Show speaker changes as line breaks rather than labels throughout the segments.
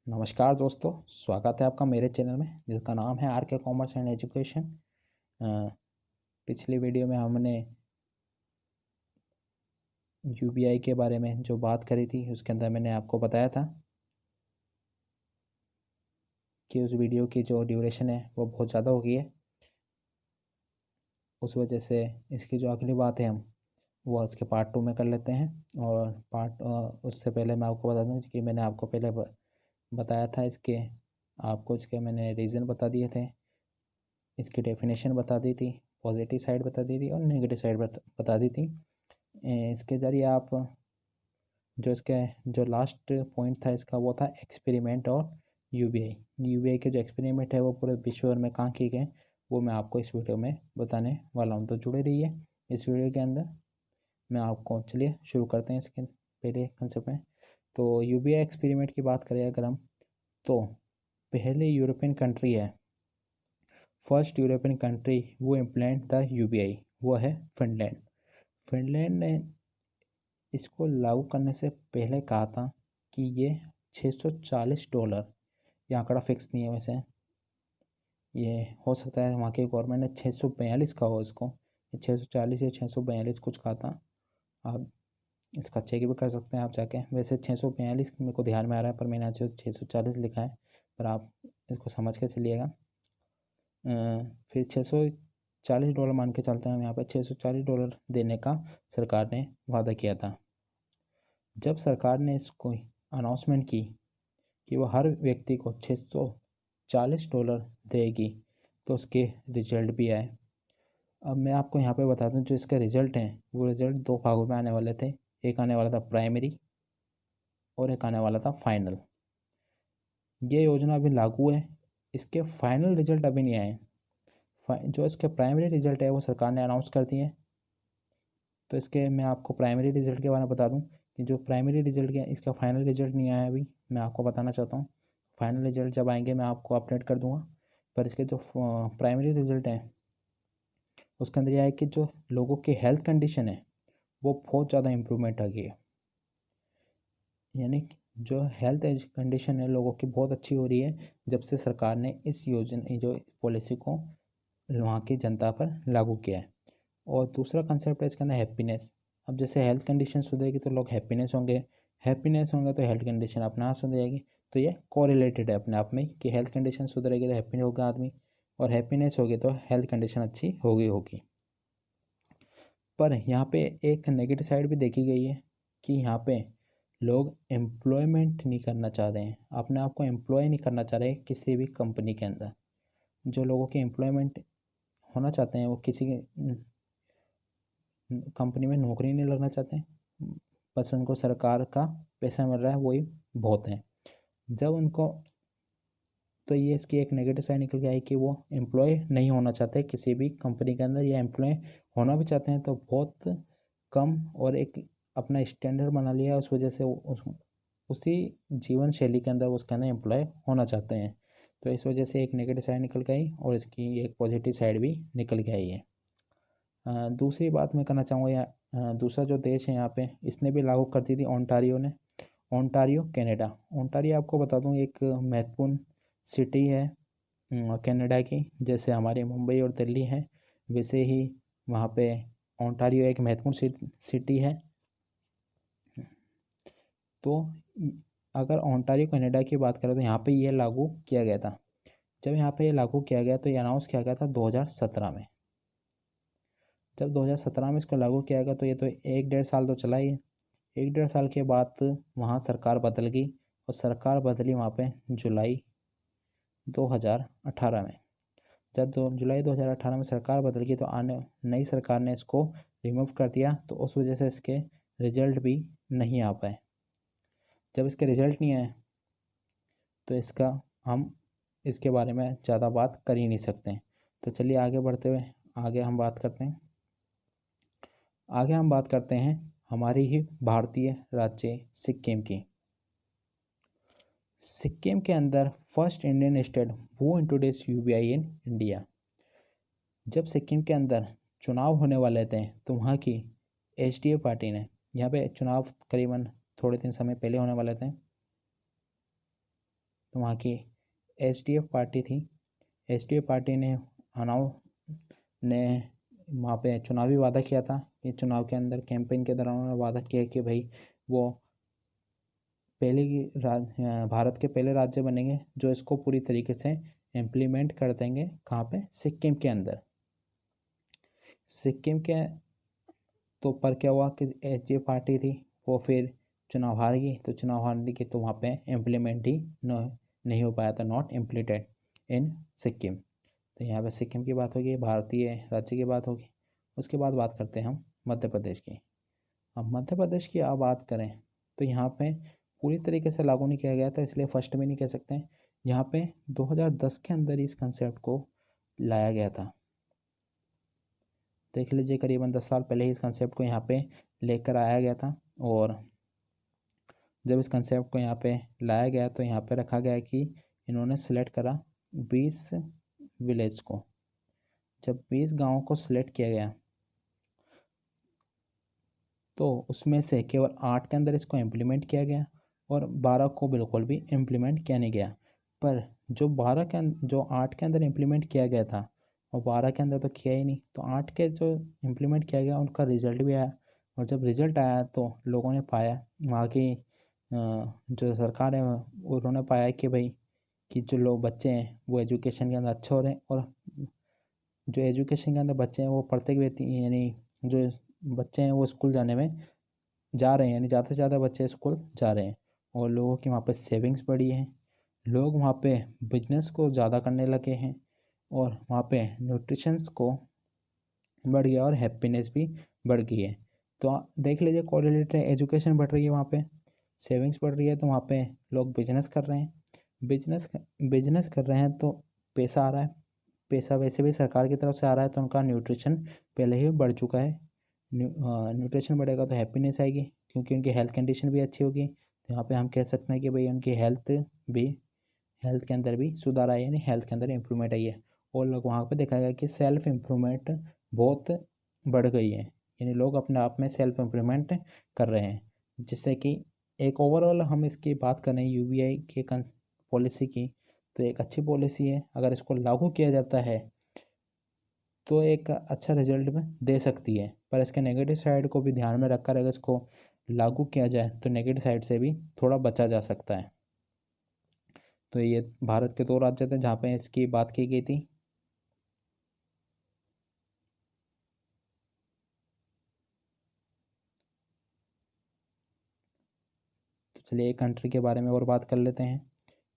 नमस्कार दोस्तों, स्वागत है आपका मेरे चैनल में जिसका नाम है आर के कॉमर्स एंड एजुकेशन। पिछली वीडियो में हमने यूबीआई के बारे में जो बात करी थी उसके अंदर मैंने आपको बताया था कि उस वीडियो की जो ड्यूरेशन है वो बहुत ज़्यादा हो गई है। उस वजह से इसकी जो अगली बात है हम वो इसके पार्ट 2 में कर लेते हैं। और उससे पहले मैं आपको बता दूं कि मैंने आपको पहले बताया था इसके मैंने रीज़न बता दिए थे, इसकी डेफिनेशन बता दी थी, पॉजिटिव साइड बता दी थी और नेगेटिव साइड बता दी थी। इसके ज़रिए आप जो लास्ट पॉइंट था इसका वो था एक्सपेरिमेंट और यूबीआई के जो एक्सपेरिमेंट है वो पूरे विश्व भर में कहाँ किए गए वो मैं आपको इस वीडियो में बताने वाला हूँ। तो जुड़े रहिए इस वीडियो के अंदर। मैं आपको चलिए शुरू करते हैं इसके पहले कंसेप्ट में। तो यूबीआई एक्सपेरिमेंट की बात करें अगर हम, तो पहले यूरोपियन कंट्री है, फर्स्ट यूरोपियन कंट्री वो इम्प्लीमेंट द यूबीआई वो है फिनलैंड। फिनलैंड ने इसको लागू करने से पहले कहा था कि ये $640, ये आंकड़ा फिक्स नहीं है वैसे, ये हो सकता है वहाँ की गवर्नमेंट ने 642 का हो इसको, 640 या 642 कुछ कहा था। आप इसका चेक भी कर सकते हैं आप जाके। वैसे 642 मेरे को ध्यान में आ रहा है पर मैंने आज 640 लिखा है, पर आप इसको समझ के चलिएगा। फिर $640 मान के चलते हैं हम यहाँ पर, $640 देने का सरकार ने वादा किया था। जब सरकार ने इसको अनाउंसमेंट की कि वो हर व्यक्ति को $640 देगी तो उसके रिजल्ट भी आए। अब मैं आपको यहाँ पे बता दूँ जो इसका रिज़ल्ट है वो रिज़ल्ट दो भागों में आने वाले थे। एक आने वाला था प्राइमरी और एक आने वाला था फाइनल। ये योजना अभी लागू है, इसके फाइनल रिजल्ट अभी नहीं आए। जो इसके प्राइमरी रिजल्ट है वो सरकार ने अनाउंस कर दिए। तो इसके मैं आपको प्राइमरी रिजल्ट के बारे में बता दूं कि जो प्राइमरी रिजल्ट के इसका फाइनल रिजल्ट नहीं आया अभी, मैं आपको बताना चाहता हूँ। फाइनल रिजल्ट जब आएंगे मैं आपको अपडेट कर दूंगा। पर इसके जो प्राइमरी रिजल्ट है उसके अंदर यह है कि जो लोगों की हेल्थ कंडीशन है वो बहुत ज़्यादा इम्प्रूवमेंट आ गई है। यानी कि जो हेल्थ कंडीशन है लोगों की बहुत अच्छी हो रही है जब से सरकार ने इस योजना जो पॉलिसी को वहाँ की जनता पर लागू किया है। और दूसरा कंसेप्ट है इसके अंदर हैप्पीनेस। अब जैसे हेल्थ कंडीशन सुधरेगी तो लोग हैप्पीनेस होंगे तो हेल्थ कंडीशन अपने आप सुधर जाएगी। तो ये कोरिलेटेड है अपने आप में कि हेल्थ कंडीशन सुधरेगी तो हैप्पी होगा आदमी, और हैप्पीनेस होगी तो हेल्थ कंडीशन अच्छी होगी। पर यहाँ पे एक नेगेटिव साइड भी देखी गई है कि यहाँ पे लोग एम्प्लॉयमेंट नहीं करना चाह रहे हैं, अपने आप को एम्प्लॉय नहीं करना चाह रहे किसी भी कंपनी के अंदर। जो लोगों की एम्प्लॉयमेंट होना चाहते हैं वो किसी कंपनी में नौकरी नहीं लगना चाहते, बस उनको सरकार का पैसा मिल रहा है वही बहुत है। जब उनको, तो ये इसकी एक नेगेटिव साइड निकल के आई कि वो एम्प्लॉय नहीं होना चाहते किसी भी कंपनी के अंदर, या एम्प्लॉय होना भी चाहते हैं तो बहुत कम, और एक अपना स्टैंडर्ड बना लिया उस वजह से उसी जीवन शैली के अंदर उसके अंदर एम्प्लॉय होना चाहते हैं। तो इस वजह से एक नेगेटिव साइड निकल के आई और इसकी एक पॉजिटिव साइड भी निकल के आई है। दूसरी बात मैं करना चाहूँगा दूसरा जो देश है यहाँ पे इसने भी लागू कर दी थी, ओंटारियो ने। Ontario Canada. ओंटारियो आपको बता दूँ एक महत्वपूर्ण सिटी है कनाडा की। जैसे हमारे मुंबई और दिल्ली है वैसे ही वहाँ पे ओंटारियो एक महत्वपूर्ण सिटी है। तो अगर ओंटारियो कनाडा की बात करें तो यहाँ पे ये लागू किया गया था। जब यहाँ पे ये लागू किया गया तो ये अनाउंस किया गया था 2017 में। जब 2017 में इसको लागू किया गया तो ये तो 1-1.5 साल तो चला ही है। 1-1.5 साल के बाद वहाँ सरकार बदल गई, और सरकार बदली वहाँ पे जुलाई 2018 में। जब जुलाई 2018 में सरकार बदल गई तो आने नई सरकार ने इसको रिमूव कर दिया, तो उस वजह से इसके रिजल्ट भी नहीं आ पाए। जब इसके रिजल्ट नहीं आए तो हम इसके बारे में ज़्यादा बात कर ही नहीं सकते। तो चलिए आगे बढ़ते हुए आगे हम बात करते हैं हमारी ही भारतीय राज्य सिक्किम की। सिक्किम के अंदर फर्स्ट इंडियन स्टेट वो इंट्रोड्यूस यूबीआई इन इंडिया। जब सिक्किम के अंदर चुनाव होने वाले थे तो वहाँ की एसडीएफ पार्टी ने, यहाँ पे चुनाव करीबन थोड़े दिन समय पहले होने वाले थे, तो वहाँ की एसडीएफ पार्टी थी। एसडीएफ पार्टी ने वहाँ पे चुनावी वादा किया था कि चुनाव के अंदर कैंपेन के दौरान उन्होंने वादा किया कि भाई वो भारत के पहले राज्य बनेंगे जो इसको पूरी तरीके से इम्प्लीमेंट कर देंगे। कहाँ पे? सिक्किम के अंदर। सिक्किम के तो पर क्या हुआ कि एसडीएफ पार्टी थी वो फिर चुनाव हार गई। तो चुनाव हारने की तो वहाँ पे इम्प्लीमेंट ही नहीं हो पाया था, नॉट इम्प्लीटेड इन सिक्किम। तो यहाँ पे सिक्किम की बात होगी, भारतीय राज्य की बात होगी। उसके बाद बात करते हैं हम मध्य प्रदेश की। अब मध्य प्रदेश की आप बात करें तो यहाँ पे पूरी तरीके से लागू नहीं किया गया था, इसलिए फर्स्ट में नहीं कह सकते हैं। यहाँ पे 2010 के अंदर इस कंसेप्ट को लाया गया था। देख लीजिए, करीबन 10 साल पहले ही इस कंसेप्ट को यहाँ पे लेकर आया गया था। और जब इस कंसेप्ट को यहाँ पे लाया गया तो यहाँ पे रखा गया कि इन्होंने सेलेक्ट करा 20 विलेज को। जब 20 गाँवों को सिलेक्ट किया गया तो उसमें से केवल 8 के अंदर इसको इम्प्लीमेंट किया गया और 12 को बिल्कुल भी इम्प्लीमेंट किया नहीं गया। पर जो 8 के अंदर इम्प्लीमेंट किया गया था और 12 के अंदर तो किया ही नहीं, तो 8 के जो इम्प्लीमेंट किया गया उनका रिजल्ट भी आया। और जब रिजल्ट आया तो लोगों ने पाया, वहाँ की जो सरकार है उन्होंने पाया कि भाई कि जो लोग बच्चे हैं वो एजुकेशन के अंदर अच्छे हो रहे हैं। और जो एजुकेशन के अंदर बच्चे हैं वो पढ़ते व्यक्ति, यानी जो बच्चे हैं वो स्कूल जाने में जा रहे हैं, यानी ज़्यादा से ज़्यादा बच्चे स्कूल जा रहे हैं। और लोगों की वहाँ पे सेविंग्स बढ़ी है, लोग वहाँ पे बिजनेस को ज़्यादा करने लगे हैं और वहाँ पे न्यूट्रिशंस को बढ़ गया और हैप्पीनेस भी बढ़ गई है। तो देख लीजिए, कोरिलेटेड एजुकेशन बढ़ रही है, वहाँ पे सेविंग्स बढ़ रही है, तो वहाँ पे लोग बिजनेस कर रहे हैं। बिजनेस कर रहे हैं तो पैसा आ रहा है, पैसा वैसे भी सरकार की तरफ से आ रहा है, तो उनका न्यूट्रिशन पहले ही बढ़ चुका है। न्यूट्रिशन बढ़ेगा तो हैप्पीनेस आएगी, क्योंकि उनकी हेल्थ कंडीशन भी अच्छी होगी। तो यहाँ पे हम कह सकते हैं कि भाई उनकी हेल्थ के अंदर भी सुधार आया, यानी हेल्थ के अंदर इम्प्रूवमेंट आई है। और लोग वहाँ पे देखा गया कि सेल्फ इम्प्रूवमेंट बहुत बढ़ गई है, यानी लोग अपने आप में सेल्फ इम्प्रूवमेंट कर रहे हैं। जिससे कि एक ओवरऑल हम इसकी बात करें यूबीआई के पॉलिसी की, तो एक अच्छी पॉलिसी है। अगर इसको लागू किया जाता है तो एक अच्छा रिजल्ट में दे सकती है, पर इसके नेगेटिव साइड को भी ध्यान में रखकर अगर इसको लागू किया जाए तो नेगेटिव साइड से भी थोड़ा बचा जा सकता है। तो ये भारत के 2 राज्य थे जहाँ पे इसकी बात की गई थी। तो चलिए एक कंट्री के बारे में और बात कर लेते हैं,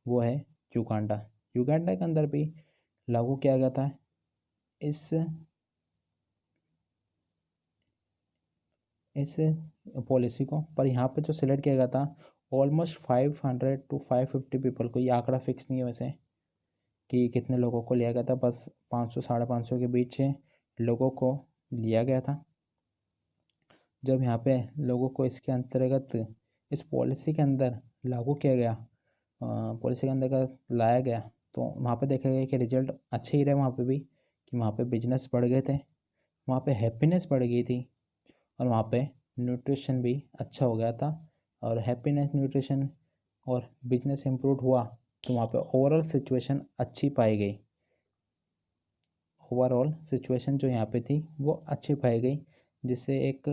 वो है युगांडा। युगांडा के अंदर भी लागू किया गया था इस पॉलिसी को, पर यहाँ पे जो सिलेक्ट किया गया था ऑलमोस्ट 500 to 550 पीपल को। ये आंकड़ा फिक्स नहीं है वैसे कि कितने लोगों को लिया गया था, बस 500 550 के बीच लोगों को लिया गया था। जब यहाँ पे लोगों को इसके अंतर्गत इस पॉलिसी के अंदर लागू किया गया, पॉलिसी के अंतर्गत लाया गया, तो वहाँ पे देखा गया कि रिजल्ट अच्छे ही रहे वहाँ पे भी, कि वहाँ पे बिजनेस बढ़ गए थे, वहाँ पे हैप्पीनेस बढ़ गई थी और वहाँ पे न्यूट्रिशन भी अच्छा हो गया था। और हैप्पीनेस, न्यूट्रिशन और बिजनेस इम्प्रूव हुआ तो वहाँ पे ओवरऑल सिचुएशन अच्छी पाई गई। ओवरऑल सिचुएशन जो यहाँ पे थी वो अच्छी पाई गई, जिससे एक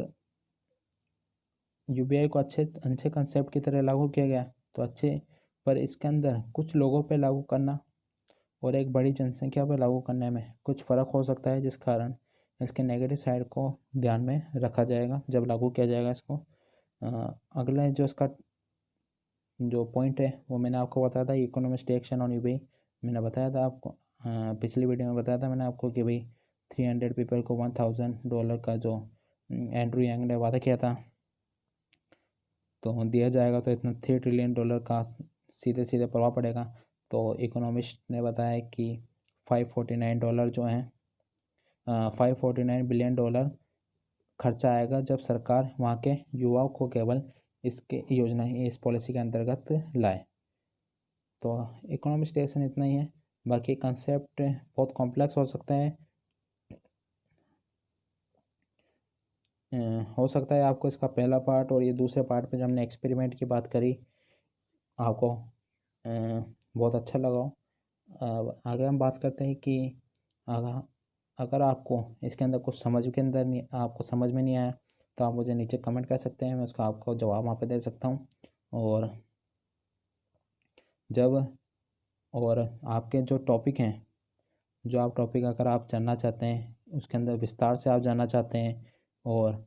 यूबीआई को अच्छे कंसेप्ट की तरह लागू किया गया तो अच्छे, पर इसके अंदर कुछ लोगों पे लागू करना और एक बड़ी जनसंख्या पर लागू करने में कुछ फ़र्क हो सकता है, जिस कारण इसके नेगेटिव साइड को ध्यान में रखा जाएगा जब लागू किया जाएगा इसको। अगला जो इसका जो पॉइंट है वो मैंने आपको बताया था, इकोनॉमिक एक्शन ऑन यूबीआई। मैंने बताया था आपको, पिछली वीडियो में बताया था मैंने आपको कि भाई 300 पीपल को $1000 का जो एंड्रू यंग ने वादा किया था तो दिया जाएगा, तो इतना $3 ट्रिलियन का सीधे सीधे प्रभाव पड़ेगा। तो इकोनॉमिस्ट ने बताया कि $549 जो हैं, $549 बिलियन खर्चा आएगा जब सरकार वहाँ के युवाओं को केवल इसके योजना इस पॉलिसी के अंतर्गत लाए। तो इकोनॉमिक स्टेशन इतना ही है, बाकी कंसेप्ट बहुत कॉम्प्लेक्स हो सकता है आपको इसका पहला पार्ट और ये दूसरे पार्ट पे जब हमने एक्सपेरिमेंट की बात करी आपको बहुत अच्छा लगा हो। अब आगे हम बात करते हैं कि अगर अगर आपको इसके अंदर कुछ समझ के अंदर नहीं, आपको समझ में नहीं आया, तो आप मुझे नीचे कमेंट कर सकते हैं, मैं उसका आपको जवाब वहाँ पे दे सकता हूँ। और जब और आपके जो टॉपिक हैं, जो आप टॉपिक अगर आप जानना चाहते हैं, उसके अंदर विस्तार से आप जानना चाहते हैं, और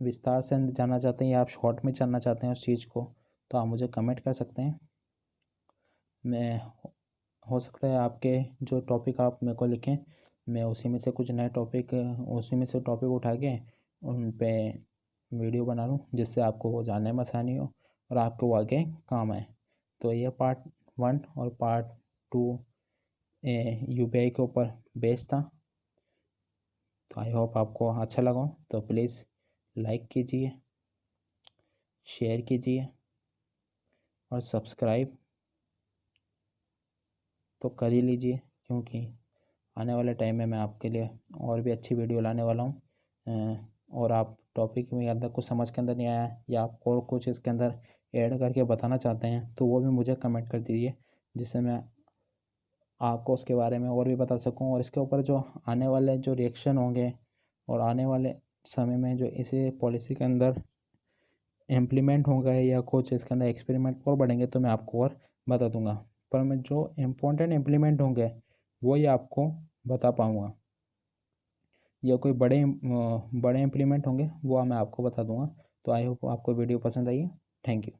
विस्तार से जानना चाहते हैं या आप शॉर्ट में जानना चाहते हैं उस चीज़ को, तो आप मुझे कमेंट कर सकते हैं। मैं हो सकता है आपके जो टॉपिक आप मेरे को लिखें, मैं उसी में से कुछ नए टॉपिक, उसी में से टॉपिक उठा के उन पे वीडियो बना लूँ, जिससे आपको वो जानने में आसानी हो और आपको वो आगे काम आए। तो ये पार्ट 1 और पार्ट 2 यूपीआई के ऊपर बेस्ड था। तो आई होप आपको अच्छा लगा हो। तो प्लीज़ लाइक कीजिए, शेयर कीजिए और सब्सक्राइब तो कर ही लीजिए, क्योंकि आने वाले टाइम में मैं आपके लिए और भी अच्छी वीडियो लाने वाला हूँ। और आप टॉपिक में अंदर कुछ समझ के अंदर नहीं आया या आप और कुछ इसके अंदर ऐड करके बताना चाहते हैं, तो वो भी मुझे कमेंट कर दीजिए, जिससे मैं आपको उसके बारे में और भी बता सकूं। और इसके ऊपर जो आने वाले जो रिएक्शन होंगे और आने वाले समय में जो इसे पॉलिसी के अंदर इम्प्लीमेंट होगा या कुछ इसके अंदर एक्सपेरिमेंट और बढ़ेंगे, तो मैं आपको और बता दूंगा। पर मैं जो इम्पोर्टेंट इम्प्लीमेंट होंगे वही आपको बता पाऊँगा, या कोई बड़े इम्प्लीमेंट होंगे वो मैं आपको बता दूंगा। तो आई होप आपको वीडियो पसंद आई है। Thank you.